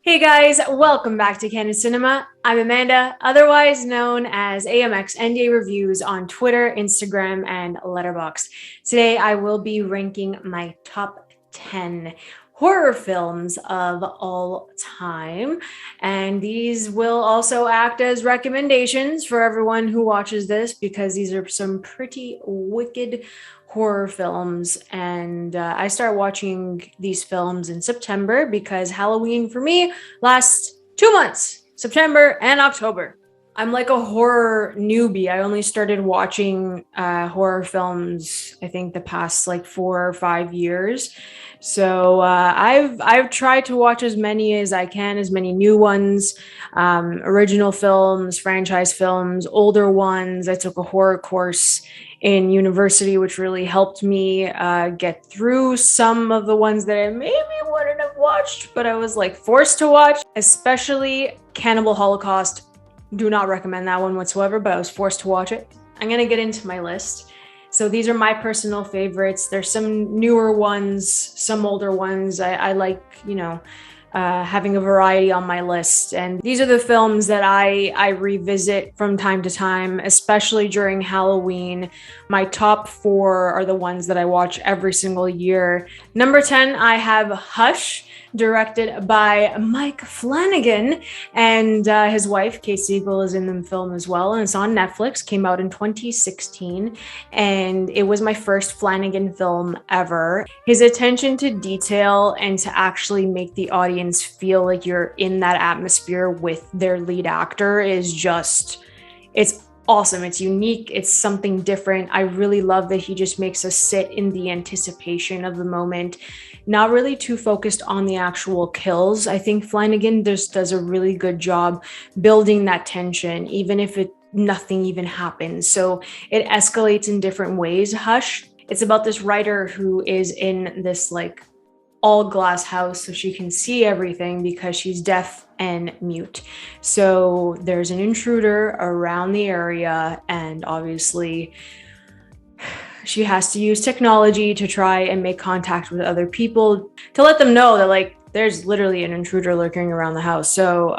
Hey guys, welcome back to Canon Cinema. I'm Amanda, otherwise known as AMX NDA Reviews on Twitter, Instagram, and Letterboxd. Today I will be ranking my top 10 horror films of all time, and these will also act as recommendations for everyone who watches this because these are some pretty wicked horror films. And I start watching these films in September because Halloween for me lasts 2 months, September and October. I'm like a horror newbie. I only started watching horror films, I think, the past like 4 or 5 years. So I've tried to watch as many as I can, as many new ones, original films, franchise films, older ones. I took a horror course in university, which really helped me get through some of the ones that I maybe wouldn't have watched, but I was like forced to watch, especially Cannibal Holocaust. Do not recommend that one whatsoever, but I was forced to watch it. I'm gonna get into my list. So these are my personal favorites. There's some newer ones, some older ones. I like, having a variety on my list. And these are the films that I revisit from time to time, especially during Halloween. My top 4 are the ones that I watch every single year. Number 10, I have Hush, directed by Mike Flanagan, and his wife Kate Siegel is in the film as well, and it's on Netflix. Came out in 2016, and it was my first Flanagan film ever. His attention to detail and to actually make the audience feel like you're in that atmosphere with their lead actor is just, it's awesome. It's unique. It's something different. I really love that he just makes us sit in the anticipation of the moment, not really too focused on the actual kills. I think Flanagan just does a really good job building that tension, even if nothing even happens. So it escalates in different ways. Hush, it's about this writer who is in this like all glass house so she can see everything because she's deaf and mute. So there's an intruder around the area, and obviously she has to use technology to try and make contact with other people to let them know that like there's literally an intruder lurking around the house. So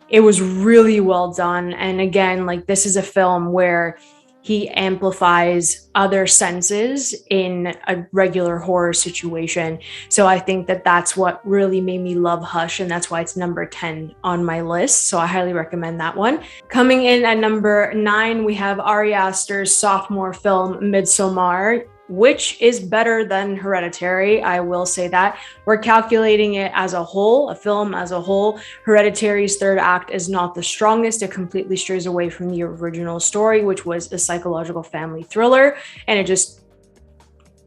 it was really well done. And again, like this is a film where he amplifies other senses in a regular horror situation. So I think that that's what really made me love Hush, and that's why it's number 10 on my list. So I highly recommend that one. Coming in at number 9, we have Ari Aster's sophomore film, Midsommar, which is better than Hereditary. I will say that. We're calculating it as a whole, a film as a whole. Hereditary's third act is not the strongest. It completely strays away from the original story, which was a psychological family thriller. And it just,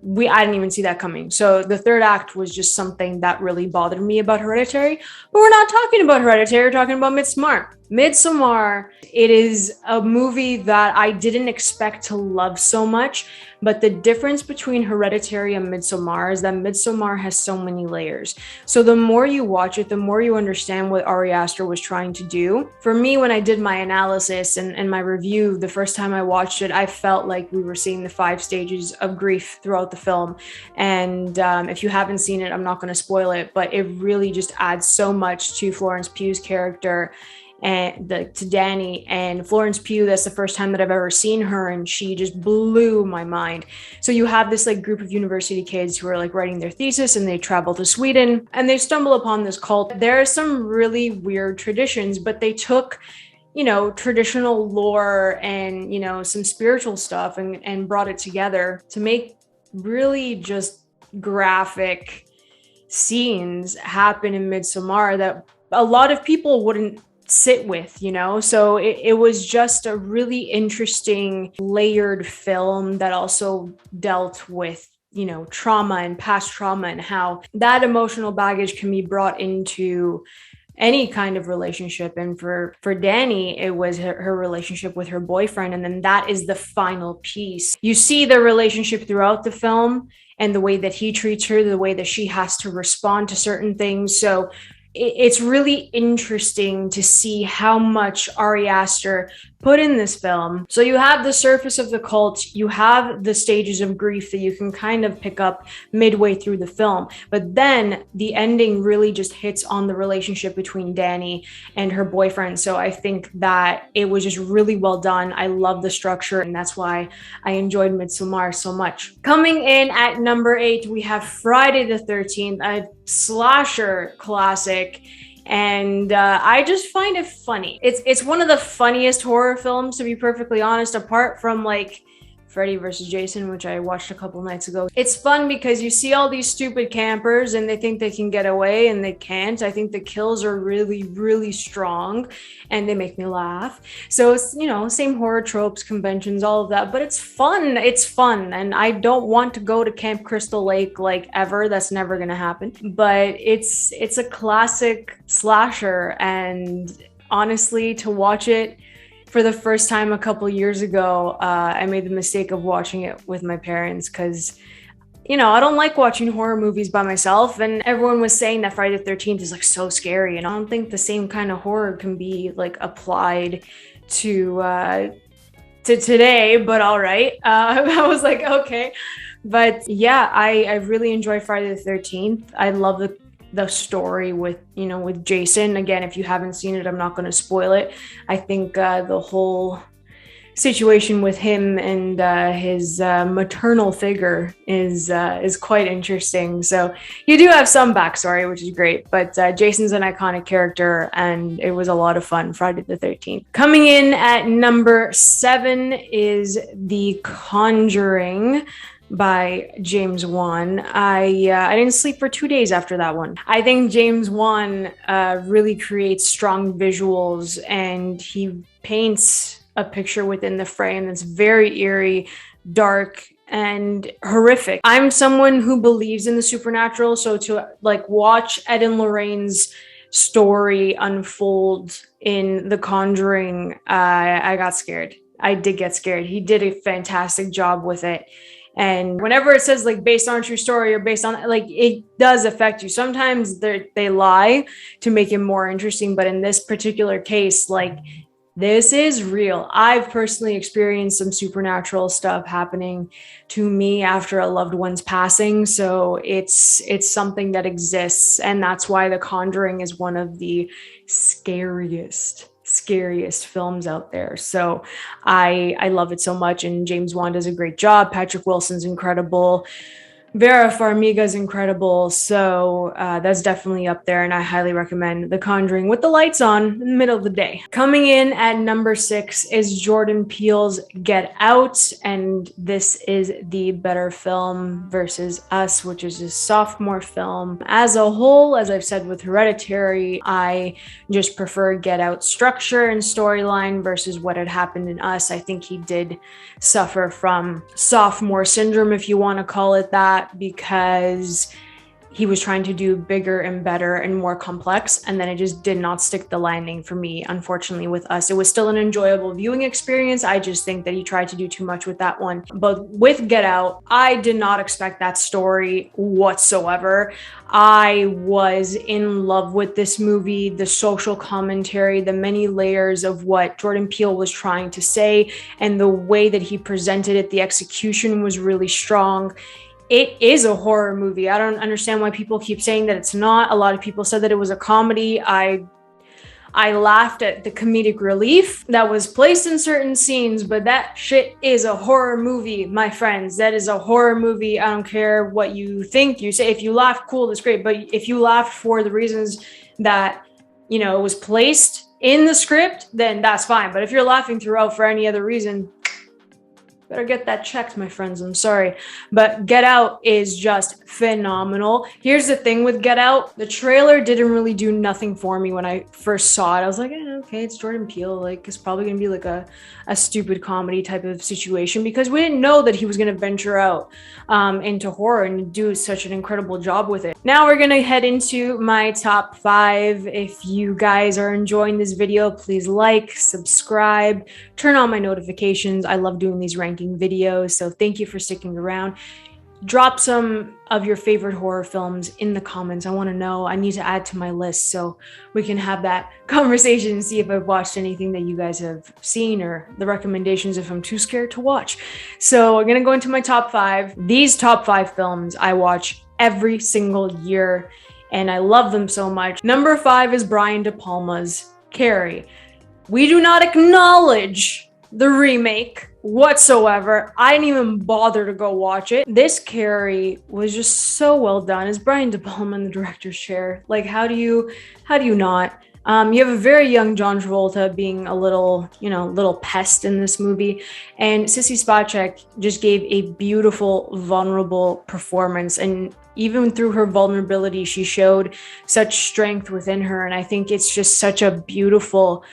I didn't even see that coming. So the third act was just something that really bothered me about Hereditary. But we're not talking about Hereditary, we're talking about Midsommar. Midsommar, it is a movie that I didn't expect to love so much, but the difference between Hereditary and Midsommar is that Midsommar has so many layers. So the more you watch it, the more you understand what Ari Aster was trying to do. For me, when I did my analysis and my review, the first time I watched it, I felt like we were seeing the 5 stages of grief throughout the film. And if you haven't seen it, I'm not going to spoil it, but it really just adds so much to Florence Pugh's character and to Danny. And Florence Pugh, that's the first time that I've ever seen her, and she just blew my mind. So you have this like group of university kids who are like writing their thesis, and they travel to Sweden and they stumble upon this cult. There are some really weird traditions, but they took traditional lore and some spiritual stuff and brought it together to make really just graphic scenes happen in Midsommar that a lot of people wouldn't sit with, so it was just a really interesting layered film that also dealt with trauma and past trauma, and how that emotional baggage can be brought into any kind of relationship. And for Danny, it was her relationship with her boyfriend, and then that is the final piece. You see the relationship throughout the film and the way that he treats her, the way that she has to respond to certain things. So it's really interesting to see how much Ari Aster put in this film. So you have the surface of the cult, you have the stages of grief that you can kind of pick up midway through the film, but then the ending really just hits on the relationship between Danny and her boyfriend. So I think that it was just really well done. I love the structure, and that's why I enjoyed Midsommar so much. Coming in at number 8, we have Friday the 13th, a slasher classic. And I just find it funny. It's one of the funniest horror films, to be perfectly honest, apart from like Freddy vs. Jason, which I watched a couple nights ago. It's fun because you see all these stupid campers and they think they can get away and they can't. I think the kills are really, really strong and they make me laugh. So it's, you know, same horror tropes, conventions, all of that, but it's fun. It's fun. And I don't want to go to Camp Crystal Lake like ever. That's never going to happen. But it's a classic slasher, and honestly, to watch it for the first time a couple years ago, I made the mistake of watching it with my parents because, you know, I don't like watching horror movies by myself, and everyone was saying that Friday the 13th is like so scary, and I don't think the same kind of horror can be like applied to today, but all right. I was like, okay. But yeah, I really enjoyed Friday the 13th. I love the story with, you know, with Jason. Again, if you haven't seen it, I'm not going to spoil it. I think the whole situation with him and his maternal figure is quite interesting. So you do have some backstory, which is great, but Jason's an iconic character and it was a lot of fun. Friday the 13th. Coming in at number 7 is The Conjuring by James Wan. I didn't sleep for 2 days after that one. I think James Wan really creates strong visuals, and he paints a picture within the frame that's very eerie, dark, and horrific. I'm someone who believes in the supernatural, so to like watch Ed and Lorraine's story unfold in The Conjuring, I got scared. I did get scared. He did a fantastic job with it. And whenever it says like based on a true story or based on, like, it does affect you. Sometimes they lie to make it more interesting, but in this particular case, like, this is real. I've personally experienced some supernatural stuff happening to me after a loved one's passing. So it's something that exists. And that's why The Conjuring is one of the scariest films out there. So I love it so much, and James Wan does a great job. Patrick Wilson's incredible. Vera Farmiga's incredible. So that's definitely up there, and I highly recommend The Conjuring with the lights on in the middle of the day. Coming in at number 6 is Jordan Peele's Get Out, and this is the better film versus Us, which is a sophomore film. As a whole, as I've said with Hereditary, I just prefer Get Out structure and storyline versus what had happened in Us. I think he did suffer from sophomore syndrome, if you want to call it that, because he was trying to do bigger and better and more complex, and then it just did not stick the landing for me, unfortunately. With Us, it was still an enjoyable viewing experience. I just think that he tried to do too much with that one. But with Get Out, I did not expect that story whatsoever. I was in love with this movie, the social commentary, the many layers of what Jordan Peele was trying to say, and the way that he presented it. The execution was really strong. It is a horror movie. I don't understand why people keep saying that it's not. A lot of people said that it was a comedy. I laughed at the comedic relief that was placed in certain scenes, but that shit is a horror movie, my friends. That is a horror movie. I don't care what you think. You say if you laugh, cool, that's great. But if you laughed for the reasons that, you know, it was placed in the script, then that's fine. But if you're laughing throughout for any other reason, better get that checked, my friends. I'm sorry. But Get Out is just phenomenal. Here's the thing with Get Out. The trailer didn't really do nothing for me when I first saw it. I was like, okay, it's Jordan Peele. Like, it's probably going to be like a stupid comedy type of situation, because we didn't know that he was going to venture out into horror and do such an incredible job with it. Now we're going to head into my top 5. If you guys are enjoying this video, please like, subscribe, turn on my notifications. I love doing these rankings videos, so thank you for sticking around. Drop some of your favorite horror films in the comments. I want to know. I need to add to my list so we can have that conversation and see if I've watched anything that you guys have seen or the recommendations if I'm too scared to watch. So I'm going to go into my top 5. These top 5 films I watch every single year and I love them so much. Number 5 is Brian De Palma's Carrie. We do not acknowledge the remake whatsoever. I didn't even bother to go watch it. This Carrie was just so well done. It's Brian De Palma in the director's chair. Like, how do you not? You have a very young John Travolta being a little pest in this movie. And Sissy Spacek just gave a beautiful, vulnerable performance. And even through her vulnerability, she showed such strength within her. And I think it's just such a beautiful,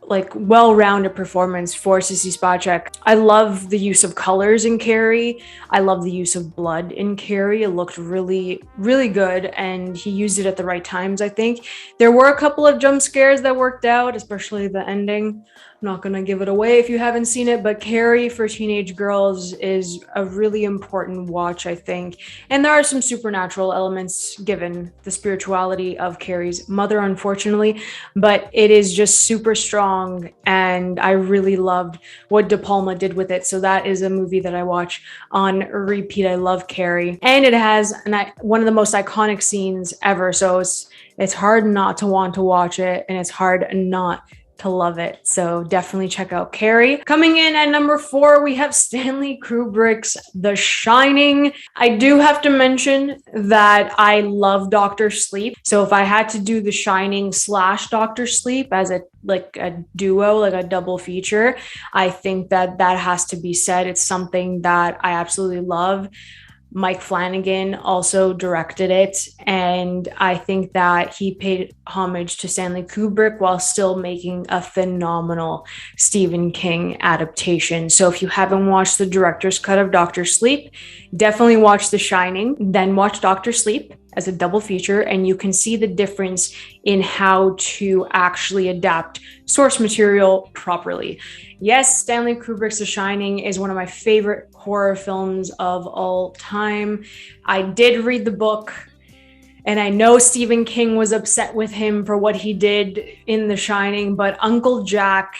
like, well-rounded performance for Sissy Spacek. I love the use of colors in Carrie. I love the use of blood in Carrie. It looked really, really good, and he used it at the right times, I think. There were a couple of jump scares that worked out, especially the ending. I'm not gonna give it away if you haven't seen it, but Carrie for teenage girls is a really important watch, I think. And there are some supernatural elements given the spirituality of Carrie's mother, unfortunately, but it is just super strong, and I really loved what De Palma did with it. So that is a movie that I watch on repeat. I love Carrie, and it has one of the most iconic scenes ever. So it's hard not to want to watch it, and it's hard not to love it. So definitely check out Carrie. Coming in at number 4, we have Stanley Kubrick's The Shining. I do have to mention that I love Dr. Sleep. So if I had to do The Shining / Dr. Sleep as a duo, like a double feature, I think that has to be said. It's something that I absolutely love. Mike Flanagan also directed it, and I think that he paid homage to Stanley Kubrick while still making a phenomenal Stephen King adaptation. So if you haven't watched the director's cut of Dr. Sleep, definitely watch The Shining, then watch Dr. Sleep as a double feature, and you can see the difference in how to actually adapt source material properly. Yes, Stanley Kubrick's The Shining is one of my favorite horror films of all time. I did read the book, and I know Stephen King was upset with him for what he did in The Shining, but Uncle Jack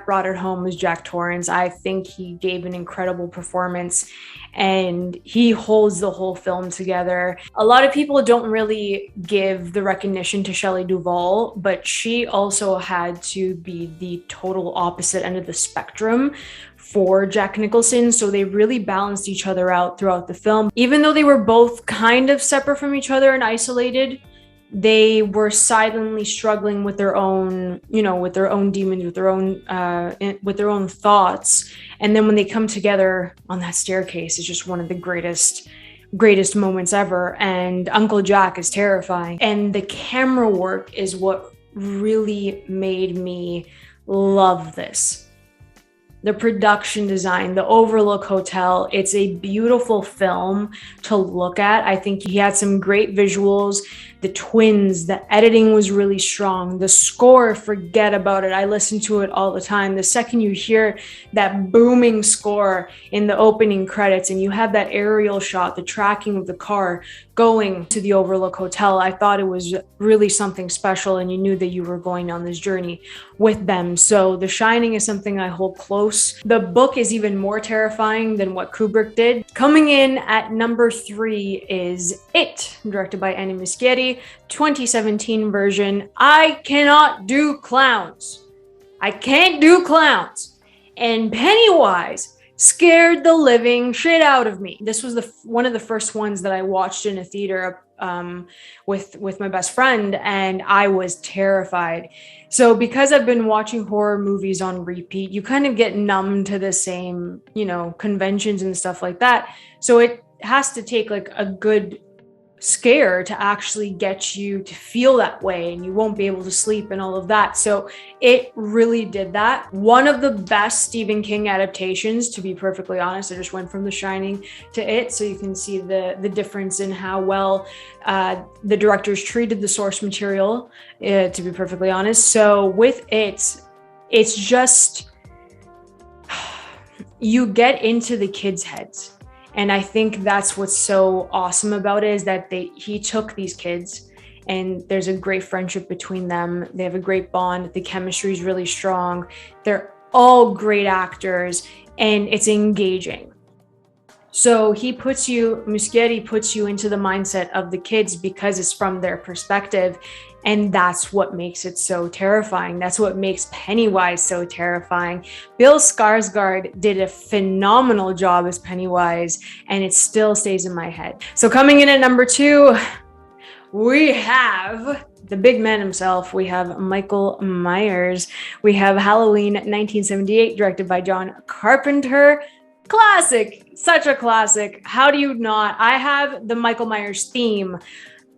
brought it home as Jack Torrance. I think he gave an incredible performance, and he holds the whole film together. A lot of people don't really give the recognition to Shelley Duvall, but she also had to be the total opposite end of the spectrum for Jack Nicholson. So they really balanced each other out throughout the film. Even though they were both kind of separate from each other and isolated, they were silently struggling with their own, with their own demons, with their own thoughts. And then when they come together on that staircase, it's just one of the greatest moments ever. And Uncle Jack is terrifying. And the camera work is what really made me love this. The production design, the Overlook Hotel, it's a beautiful film to look at. I think he had some great visuals. The twins, the editing was really strong. The score, forget about it. I listen to it all the time. The second you hear that booming score in the opening credits and you have that aerial shot, the tracking of the car going to the Overlook Hotel, I thought it was really something special, and you knew that you were going on this journey with them. So The Shining is something I hold close. The book is even more terrifying than what Kubrick did. Coming in at number 3 is It, directed by Annie Muschietti, 2017 version. I cannot do clowns. I can't do clowns. And Pennywise scared the living shit out of me. This was one of the first ones that I watched in a theater with my best friend, and I was terrified. So because I've been watching horror movies on repeat, you kind of get numb to the same, conventions and stuff like that. So it has to take like a good scare to actually get you to feel that way, and you won't be able to sleep and all of that. So it really did that. One of the best Stephen King adaptations, to be perfectly honest. I just went from The Shining to It, so you can see the difference in how well the directors treated the source material, to be perfectly honest. So with it, it's just, you get into the kids' heads. And I think that's what's so awesome about it, is that he took these kids and there's a great friendship between them. They have a great bond. The chemistry is really strong. They're all great actors and it's engaging. So Muschietti puts you into the mindset of the kids because it's from their perspective. And that's what makes it so terrifying. That's what makes Pennywise so terrifying. Bill Skarsgård did a phenomenal job as Pennywise, and it still stays in my head. So coming in at number 2, we have the big man himself. We have Michael Myers. We have Halloween 1978, directed by John Carpenter. Classic, such a classic. How do you not? I have the Michael Myers theme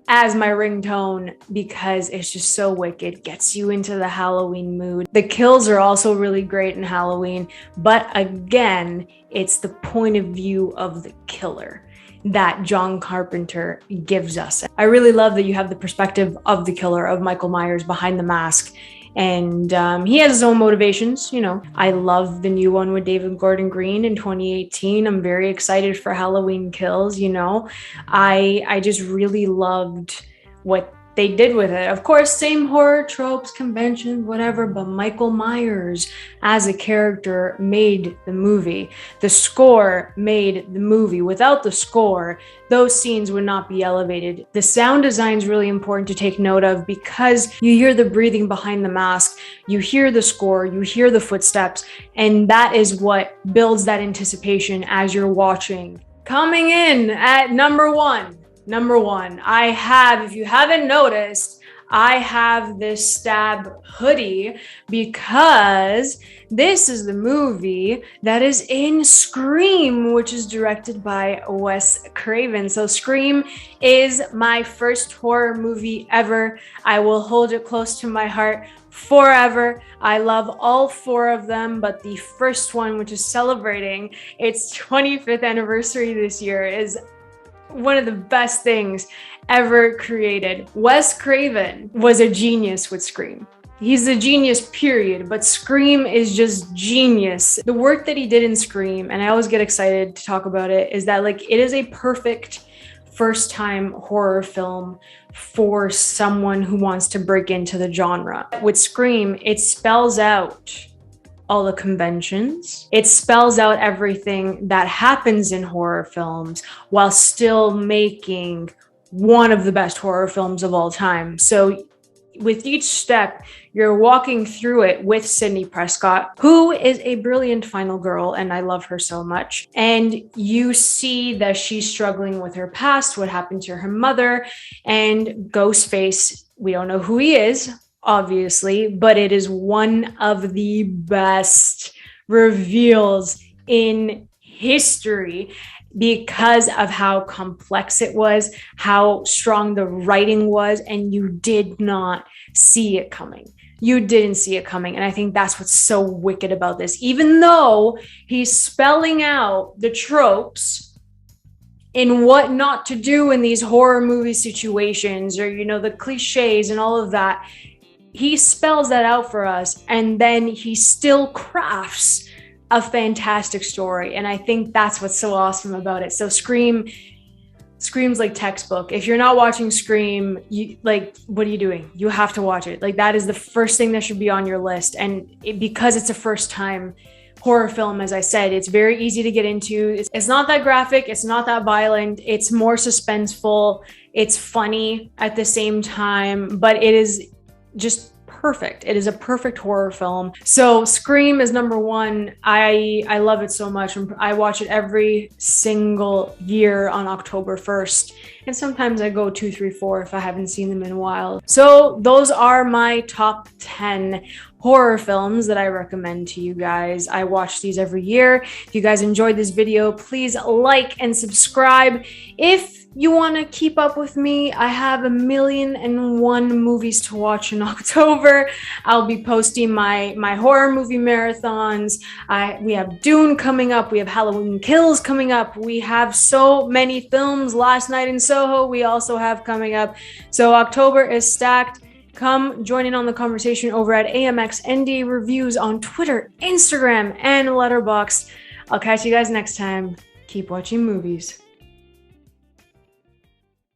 as my ringtone because it's just so wicked. Gets you into the Halloween mood. The kills are also really great in Halloween, but again, it's the point of view of the killer that John Carpenter gives us. I really love that you have the perspective of the killer, of Michael Myers behind the mask. And he has his own motivations, you know. I love the new one with David Gordon Green in 2018. I'm very excited for Halloween Kills, you know. I just really loved what they did with it. Of course, same horror tropes, convention, whatever, but Michael Myers as a character made the movie. The score made the movie. Without the score, those scenes would not be elevated. The sound design is really important to take note of because you hear the breathing behind the mask, you hear the score, you hear the footsteps, and that is what builds that anticipation as you're watching. Coming in at number one, I have, if you haven't noticed, I have this Stab hoodie because this is the movie that is in Scream, which is directed by Wes Craven. So Scream is my first horror movie ever. I will hold it close to my heart forever. I love all 4 of them, but the first one, which is celebrating its 25th anniversary this year, is one of the best things ever created. Wes Craven was a genius with Scream. He's a genius, period, but Scream is just genius. The work that he did in Scream, and I always get excited to talk about it, is that like it is a perfect first-time horror film for someone who wants to break into the genre. With Scream, it spells out all the conventions. It spells out everything that happens in horror films while still making one of the best horror films of all time. So with each step, you're walking through it with Sidney Prescott, who is a brilliant final girl, and I love her so much. And you see that she's struggling with her past, what happened to her mother, and Ghostface, we don't know who he is, obviously, but it is one of the best reveals in history because of how complex it was, how strong the writing was, and you did not see it coming. You didn't see it coming. And I think that's what's so wicked about this. Even though he's spelling out the tropes in what not to do in these horror movie situations, or, you know, the cliches and all of that, he spells that out for us, and then he still crafts a fantastic story. And I think that's what's so awesome about it. So Scream's like textbook. If you're not watching Scream, what are you doing? You have to watch it. Like, that is the first thing that should be on your list. And because it's a first time horror film, as I said, it's very easy to get into. It's not that graphic. It's not that violent. It's more suspenseful. It's funny at the same time, but it is just perfect. It is a perfect horror film. So Scream is number 1. I love it so much. I watch it every single year on October 1st. And sometimes I go 2, 3, 4 if I haven't seen them in a while. So those are my top 10 horror films that I recommend to you guys. I watch these every year. If you guys enjoyed this video, please like and subscribe. If you want to keep up with me, I have 1,000,001 movies to watch in October. I'll be posting my horror movie marathons. We have Dune coming up. We have Halloween Kills coming up. We have so many films. Last Night in Soho we also have coming up. So October is stacked. Come join in on the conversation over at AMXND Reviews on Twitter, Instagram, and Letterboxd. I'll catch you guys next time. keep watching movies.